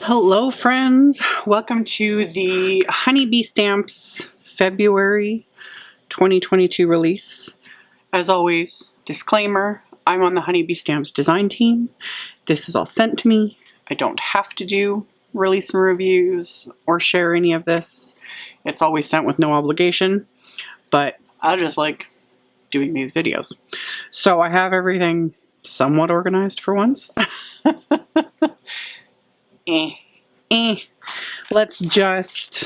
Hello friends, welcome to the Honeybee Stamps February 2022 release. As always, disclaimer, I'm on the Honeybee Stamps design team. This is all sent to me. I don't have to do release and reviews or share any of this. It's always sent with no obligation, but I just like doing these videos. So I have everything somewhat organized for once. Let's just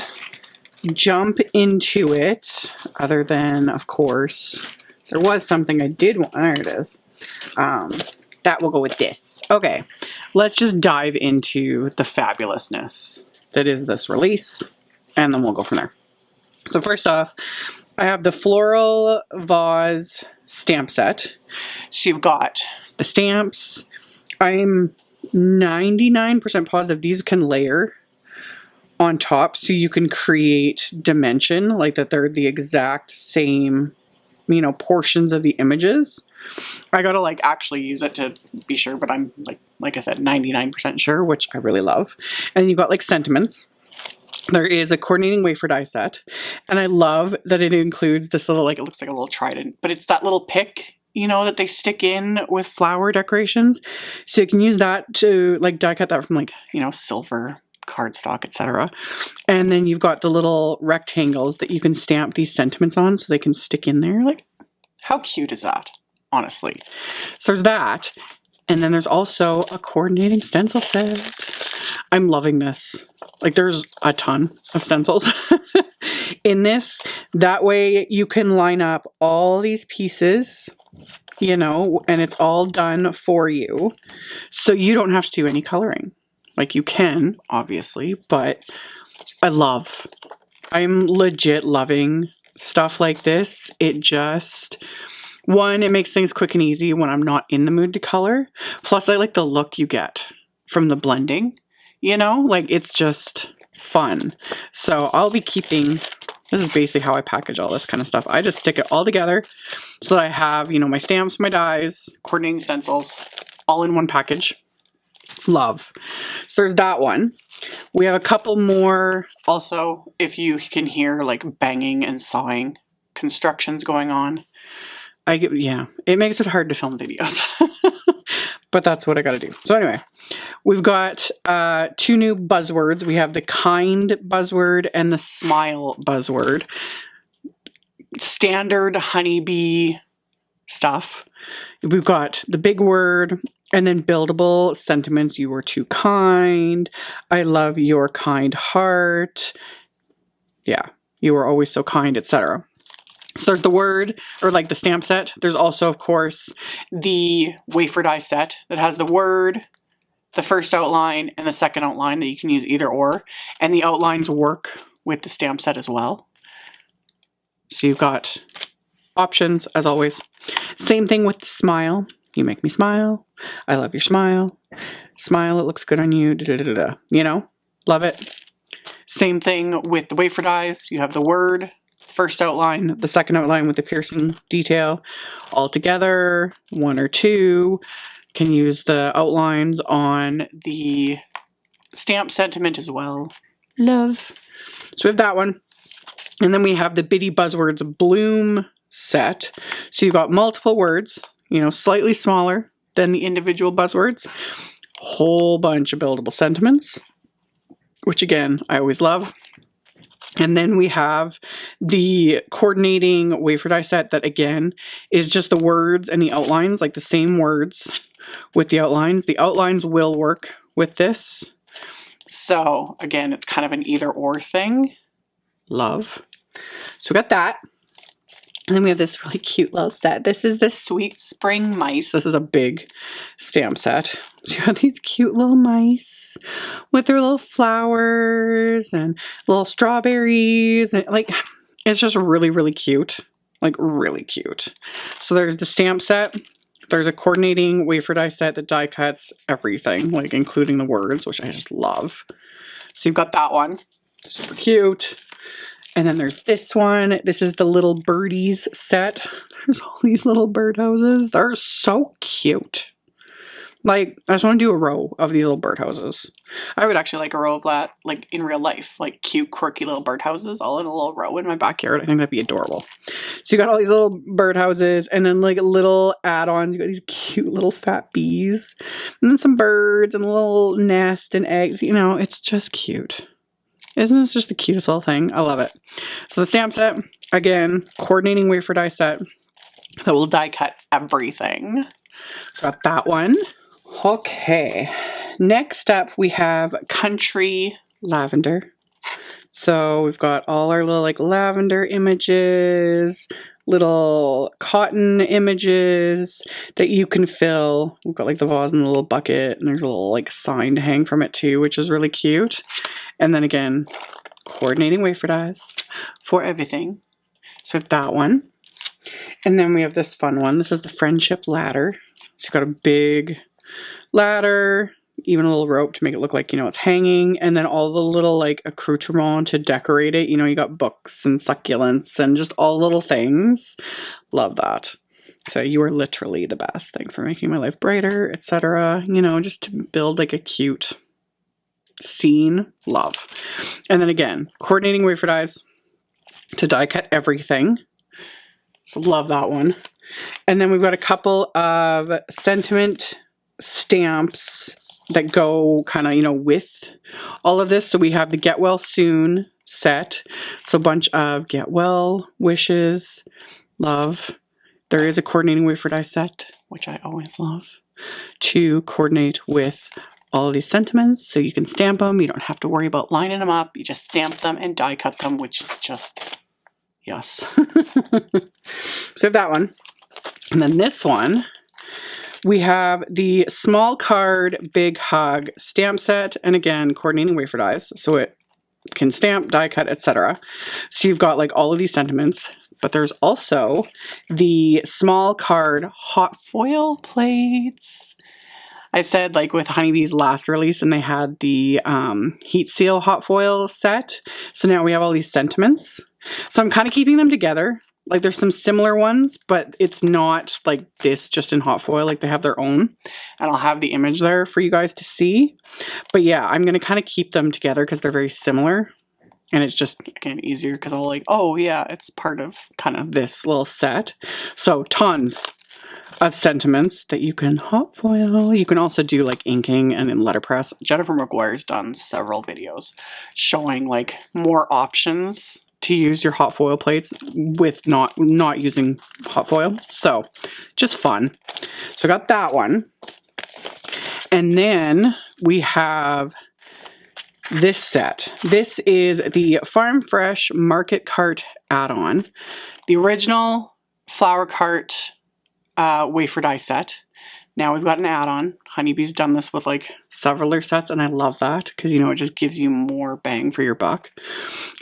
jump into it. Other than, of course, there was something I did want. There it is. That will go with this. Okay, let's just dive into the fabulousness that is this release, and then we'll go from there. So first off, I have the Floral Vase stamp set. So you've got the stamps. I'm 99% positive these can layer on top, so you can create dimension, like that they're the exact same, you know, portions of the images. I gotta like actually use it to be sure, but I'm like I said, 99% sure, which I really love. And you've got like sentiments. There is a coordinating wafer die set, and I love that it includes this little, like, it looks like a little trident, but it's that little pick, you know, that they stick in with flower decorations. So you can use that to like die cut that from, like, you know, silver cardstock, etc. And then you've got the little rectangles that you can stamp these sentiments on so they can stick in there. Like, how cute is that, honestly? So there's that. And then there's also a coordinating stencil set. I'm loving this. Like, there's a ton of stencils in this. That way you can line up all these pieces, you know, and it's all done for you. So you don't have to do any coloring. Like, you can, obviously, but I'm legit loving stuff like this. It just, one, it makes things quick and easy when I'm not in the mood to color. Plus, I like the look you get from the blending, you know, like, it's just fun. So I'll be keeping, this is basically how I package all this kind of stuff. I just stick it all together so that I have, you know, my stamps, my dies, coordinating stencils, all in one package. Love. So there's that one. We have a couple more. Also, if you can hear like banging and sawing constructions going on, yeah, it makes it hard to film videos. But that's what I gotta do. So anyway, we've got two new buzzwords. We have the kind buzzword and the smile buzzword. Standard honeybee stuff. We've got the big word, and then buildable sentiments. You were too kind. I love your kind heart. Yeah, you were always so kind, etc. So there's the word, or like the stamp set. There's also, of course, the wafer die set that has the word, the first outline, and the second outline that you can use either or. And the outlines work with the stamp set as well. So you've got options, as always. Same thing with the smile. You make me smile. I love your smile. Smile, it looks good on you. Da, da, da, da. You know, love it. Same thing with the wafer dies. You have the word, first outline, the second outline with the piercing detail all together. One or two. Can use the outlines on the stamp sentiment as well. Love. So we have that one. And then we have the Bitty Buzzwords Bloom set. So you've got multiple words, you know, slightly smaller than the individual buzzwords. Whole bunch of buildable sentiments, which again, I always love. And then we have the coordinating wafer die set that again is just the words and the outlines, like the same words with the outlines. The outlines will work with this. So again, it's kind of an either or thing. Love. So we got that. And then we have this really cute little set. This is the Sweet Spring Mice. This is a big stamp set. So you have these cute little mice with their little flowers and little strawberries. And like, it's just really, really cute. Like, really cute. So there's the stamp set. There's a coordinating wafer die set that die cuts everything, like including the words, which I just love. So you've got that one. Super cute. And then there's this one. This is the little birdies set. There's all these little birdhouses. They're so cute. Like, I just want to do a row of these little birdhouses. I would actually like a row of that, like in real life, like cute, quirky little birdhouses all in a little row in my backyard. I think that'd be adorable. So you got all these little birdhouses and then like little add-ons. You got these cute little fat bees and then some birds and a little nest and eggs. You know, it's just cute. Isn't this just the cutest little thing? I love it. So the stamp set, again, coordinating wafer die set that will die cut everything. Got that one. Okay, next up we have Country Lavender. So we've got all our little like lavender images, little cotton images that you can fill. We've got like the vase in the little bucket, and there's a little like sign to hang from it too, which is really cute. And then again, coordinating wafer dies for everything. So we have that one. And then we have this fun one. This is the Friendship Ladder. So you've got a big ladder, even a little rope to make it look like, you know, it's hanging, and then all the little like accoutrement to decorate it. You know, you got books and succulents and just all little things. Love that. So you are literally the best. Thanks for making my life brighter, etc. You know, just to build like a cute scene. Love. And then again, coordinating wafer dies to die cut everything. So love that one. And then we've got a couple of sentiment stamps that go kind of, you know, with all of this. So we have the Get Well Soon set. So a bunch of get well wishes. Love. There is a coordinating wafer die set, which I always love, to coordinate with all of these sentiments. So you can stamp them. You don't have to worry about lining them up. You just stamp them and die cut them, which is just, yes. So we have that one. And then this one, we have the Small Card Big Hug stamp set, and again, coordinating wafer dies, so it can stamp, die cut, etc. So you've got like all of these sentiments, but there's also the Small Card Hot Foil plates. I said like with Honeybee's last release, and they had the Heat Seal Hot Foil set. So now we have all these sentiments. So I'm kind of keeping them together. Like there's some similar ones, but it's not like this just in hot foil. Like they have their own, and I'll have the image there for you guys to see. But yeah, I'm going to kind of keep them together because they're very similar, and it's just again easier because I'll like, oh yeah, it's part of kind of this little set. So tons of sentiments that you can hot foil. You can also do like inking and in letterpress. Jennifer McGuire's done several videos showing like more options to use your hot foil plates with not using hot foil. So just fun. So I got that one. And then we have this set. This is the Farm Fresh Market Cart add-on. The original flower cart wafer die set. Now we've got an add-on. Honeybee's done this with like several other sets, and I love that because, you know, it just gives you more bang for your buck.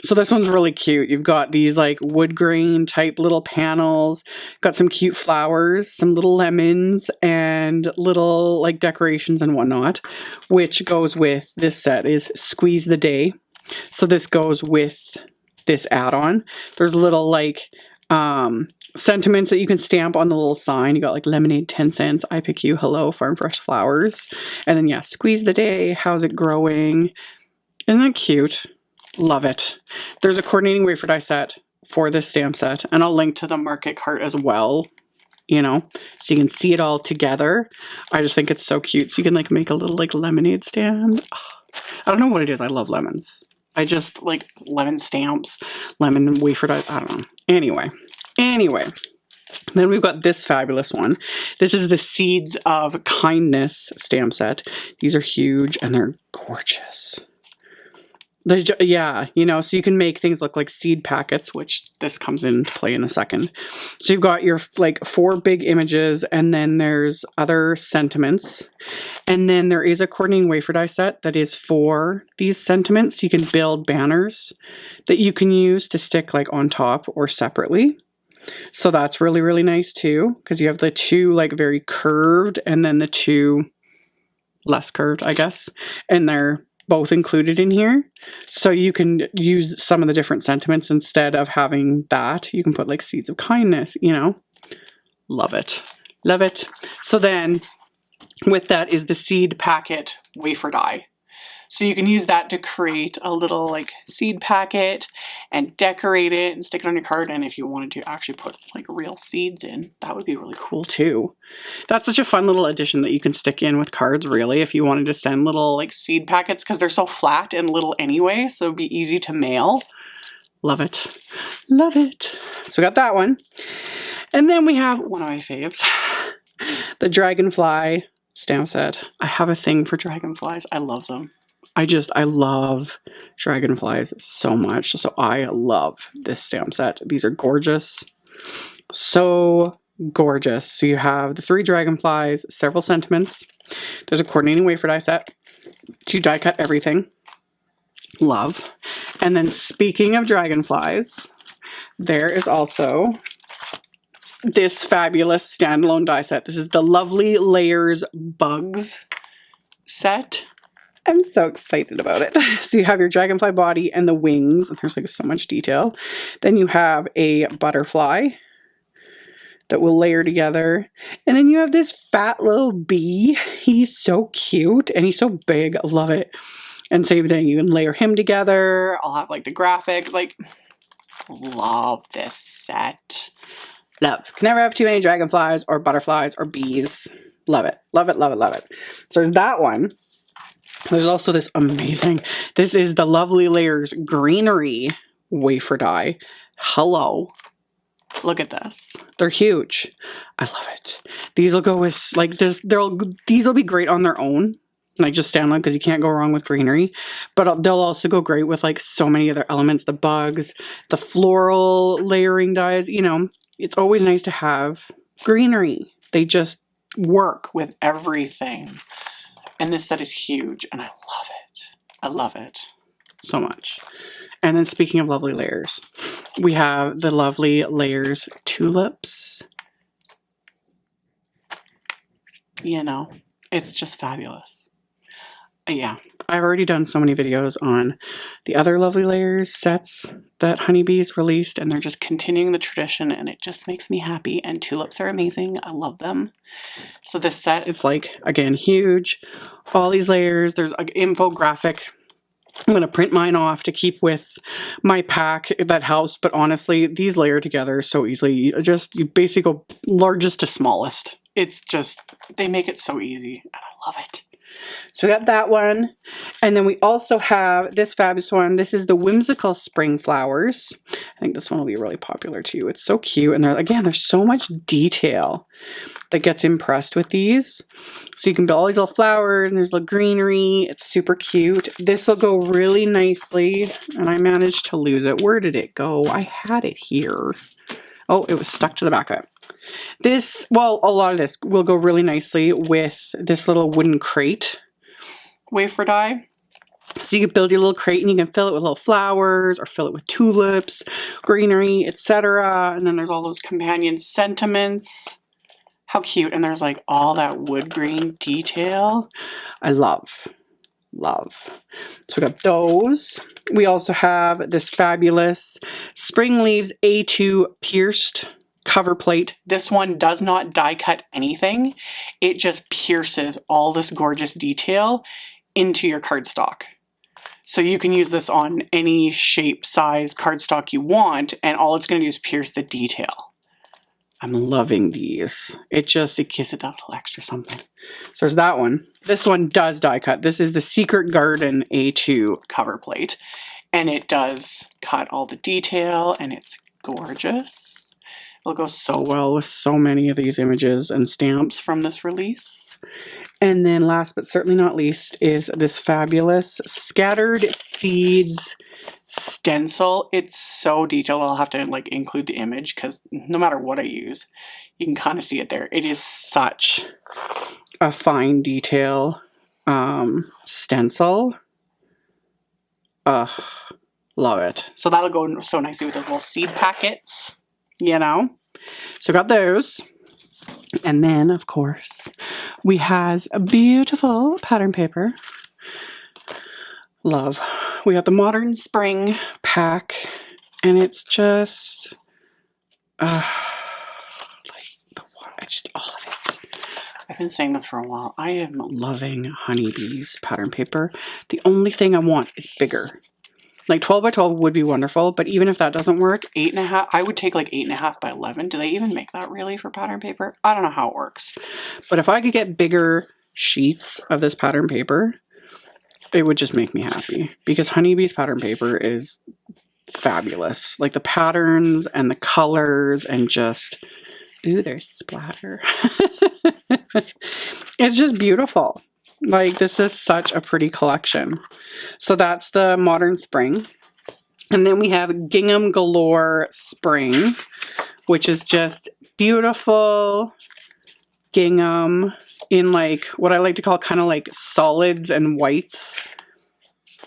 So this one's really cute. You've got these like wood grain type little panels, got some cute flowers, some little lemons, and little like decorations and whatnot, which goes with this set is Squeeze the Day. So this goes with this add-on. There's little like sentiments that you can stamp on the little sign. You got like lemonade 10 cents, I pick you, hello, farm fresh flowers. And then yeah, Squeeze the Day, how's it growing? Isn't that cute? Love it. There's a coordinating wafer die set for this stamp set, and I'll link to the market cart as well, you know, so you can see it all together. I just think it's so cute. So you can like make a little like lemonade stand. I don't know what it is. I love lemons. I just like lemon stamps, lemon wafer die. I don't know. Anyway, then we've got this fabulous one. This is the Seeds of Kindness stamp set. These are huge and they're gorgeous. Yeah, you know, so you can make things look like seed packets, which this comes into play in a second. So you've got your like 4 big images, and then there's other sentiments. And then there is a coordinating wafer die set that is for these sentiments. You can build banners that you can use to stick like on top or separately. So that's really, really nice too, because you have the 2 like very curved and then the 2 less curved, I guess. And they're both included in here. So you can use some of the different sentiments instead of having that. You can put like Seeds of Kindness, you know. Love it. Love it. So then with that is the seed packet wafer die. So you can use that to create a little like seed packet and decorate it and stick it on your card. And if you wanted to actually put like real seeds in, that would be really cool too. That's such a fun little addition that you can stick in with cards, really, if you wanted to send little like seed packets, because they're so flat and little anyway, so it'd be easy to mail. Love it. Love it. So we got that one. And then we have one of my faves, the Dragonfly stamp set. I have a thing for dragonflies. I love them. I love dragonflies so much. So I love this stamp set. These are gorgeous. So gorgeous. So you have the 3 dragonflies, several sentiments. There's a coordinating wafer die set to die cut everything. Love. And then speaking of dragonflies, there is also this fabulous standalone die set. This is the Lovely Layers Bugs set. I'm so excited about it. So you have your dragonfly body and the wings, and there's like so much detail. Then you have a butterfly that will layer together. And then you have this fat little bee. He's so cute and he's so big. I love it. And same thing, you can layer him together. I'll have like the graphic. Like, love this set. Love. Can never have too many dragonflies or butterflies or bees. Love it. Love it, love it, love it. So there's that one. There's also this amazing, this is the Lovely Layers Greenery wafer die. Hello. Look at this. They're huge. I love it. These will go with, like, this, these will be great on their own. Like, just stand on, because you can't go wrong with greenery. But they'll also go great with, like, so many other elements. The bugs, the floral layering dies. You know, it's always nice to have greenery. They just work with everything. And this set is huge, and I love it. I love it so much. And then speaking of lovely layers, we have the Lovely Layers tulips. You know, it's just fabulous. Yeah, I've already done so many videos on the other Lovely Layers sets that Honeybees released, and they're just continuing the tradition, and it just makes me happy. And tulips are amazing. I love them. So this set is, like, again, huge. All these layers. There's an infographic. I'm going to print mine off to keep with my pack. That helps, but honestly, these layer together so easily. You basically go largest to smallest. It's just, they make it so easy, and I love it. So we got that one. And then we also have this fabulous one. This is the Whimsical Spring Flowers. I think this one will be really popular too. It's so cute. And there's so much detail that gets impressed with these. So you can build all these little flowers, and there's little greenery. It's super cute. This will go really nicely. And I managed to lose it. Where did it go? I had it here. Oh, it was stuck to the back of it. This, well, a lot of this will go really nicely with this little wooden crate wafer die. So you can build your little crate, and you can fill it with little flowers or fill it with tulips, greenery, etc. And then there's all those companion sentiments. How cute. And there's like all that wood grain detail. I love. So we got those. We also have this fabulous Spring Leaves A2 pierced cover plate. This one does not die cut anything. It just pierces all this gorgeous detail into your cardstock. So you can use this on any shape, size cardstock you want, and all it's going to do is pierce the detail. I'm loving these. It gives it that little extra something. So there's that one. This one does die cut. This is the Secret Garden A2 cover plate. And it does cut all the detail, and it's gorgeous. It'll go so well with so many of these images and stamps from this release. And then last but certainly not least is this fabulous Scattered Seeds stencil. It's so detailed. I'll have to like include the image, because no matter what I use, you can kind of see it there. It is such a fine detail stencil. Love it. So that'll go so nicely with those little seed packets, you know. So got those. And then of course we has a beautiful pattern paper. Love. We got the Modern Spring pack, and it's just like all of it. I been saying this for a while. I am loving Honeybee's pattern paper. The only thing I want is bigger. Like 12 by 12 would be wonderful, but even if that doesn't work, 8.5, I would take like 8.5 by 11. Do they even make that really for pattern paper? I don't know how it works. But if I could get bigger sheets of this pattern paper, it would just make me happy, because Honeybee's pattern paper is fabulous. Like the patterns and the colors and just, ooh, there's splatter. It's just beautiful. Like, this is such a pretty collection. So that's the Modern Spring. And then we have Gingham Galore Spring, which is just beautiful gingham in like what I like to call kind of like solids and whites,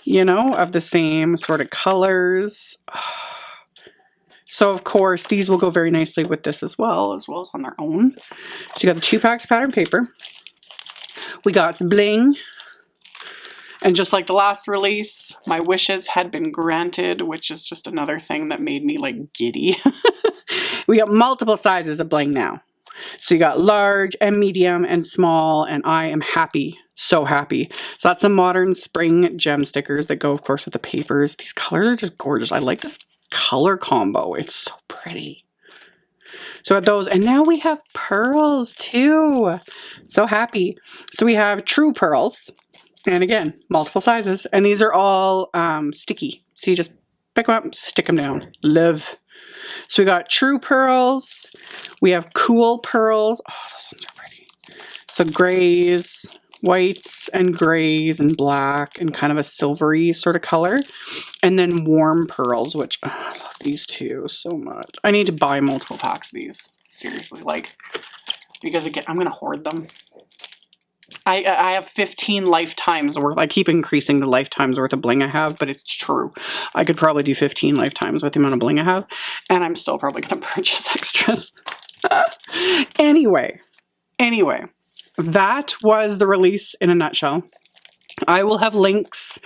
you know, of the same sort of colors. So of course these will go very nicely with this as well as on their own. So you got the 2-packs pattern paper. We got Bling. And just like the last release, my wishes had been granted, which is just another thing that made me like giddy. We got multiple sizes of Bling now. So you got large and medium and small, and I am happy, so happy. So that's the Modern Spring gem stickers that go, of course, with the papers. These colors are just gorgeous. I like this color combo. It's so pretty. So at those, and now we have pearls too. So happy. So we have true pearls, and again, multiple sizes, and these are all sticky. So you just pick them up, stick them down. Love. So we got true pearls. We have cool pearls. Oh, those ones are pretty. So grays, whites and grays and black and kind of a silvery sort of color. And then warm pearls, which I love these two so much. I need to buy multiple packs of these. Seriously, like, because again, I'm going to hoard them. I have 15 lifetimes worth. I keep increasing the lifetimes worth of bling I have, but it's true. I could probably do 15 lifetimes with the amount of bling I have, and I'm still probably going to purchase extras. Anyway, that was the release in a nutshell. I will have links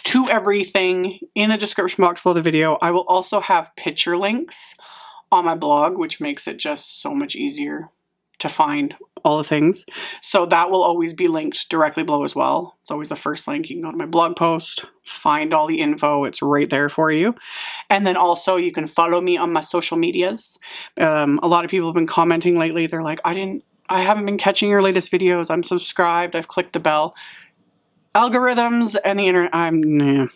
to everything in the description box below the video. I will also have picture links on my blog, which makes it just so much easier to find all the things. So that will always be linked directly below as well. It's always the first link. You can go to my blog post, find all the info. It's right there for you. And then also you can follow me on my social medias. A lot of people have been commenting lately. They're like, I haven't been catching your latest videos. I'm subscribed. I've clicked the bell. Algorithms and the internet.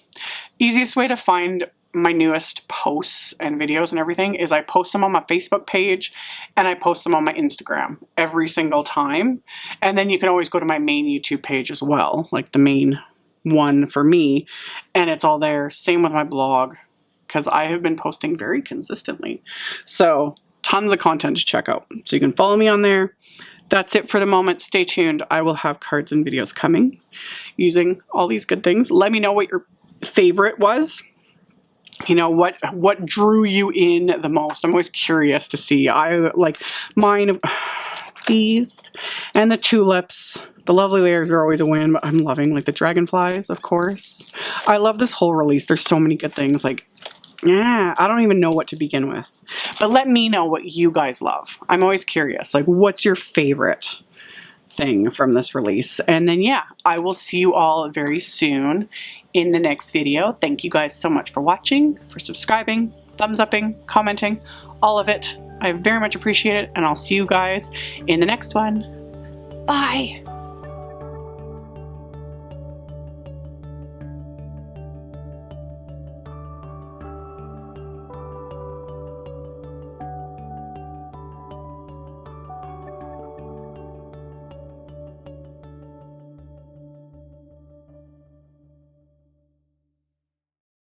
Easiest way to find my newest posts and videos and everything is I post them on my Facebook page and I post them on my Instagram every single time. And then you can always go to my main YouTube page as well, like the main one for me, and it's all there. Same with my blog, because I have been posting very consistently. So tons of content to check out. So you can follow me on there. That's it for the moment. Stay tuned. I will have cards and videos coming using all these good things. Let me know what your favorite was. You know, what drew you in the most. I'm always curious to see. I like mine, these, and the tulips. The lovely layers are always a win, but I'm loving like the dragonflies, of course. I love this whole release. There's so many good things. Like, yeah, I don't even know what to begin with. But let me know what you guys love. I'm always curious. Like, what's your favorite thing from this release? And then, yeah, I will see you all very soon in the next video. Thank you guys so much for watching, for subscribing, thumbs upping, commenting, all of it. I very much appreciate it, and I'll see you guys in the next one. Bye!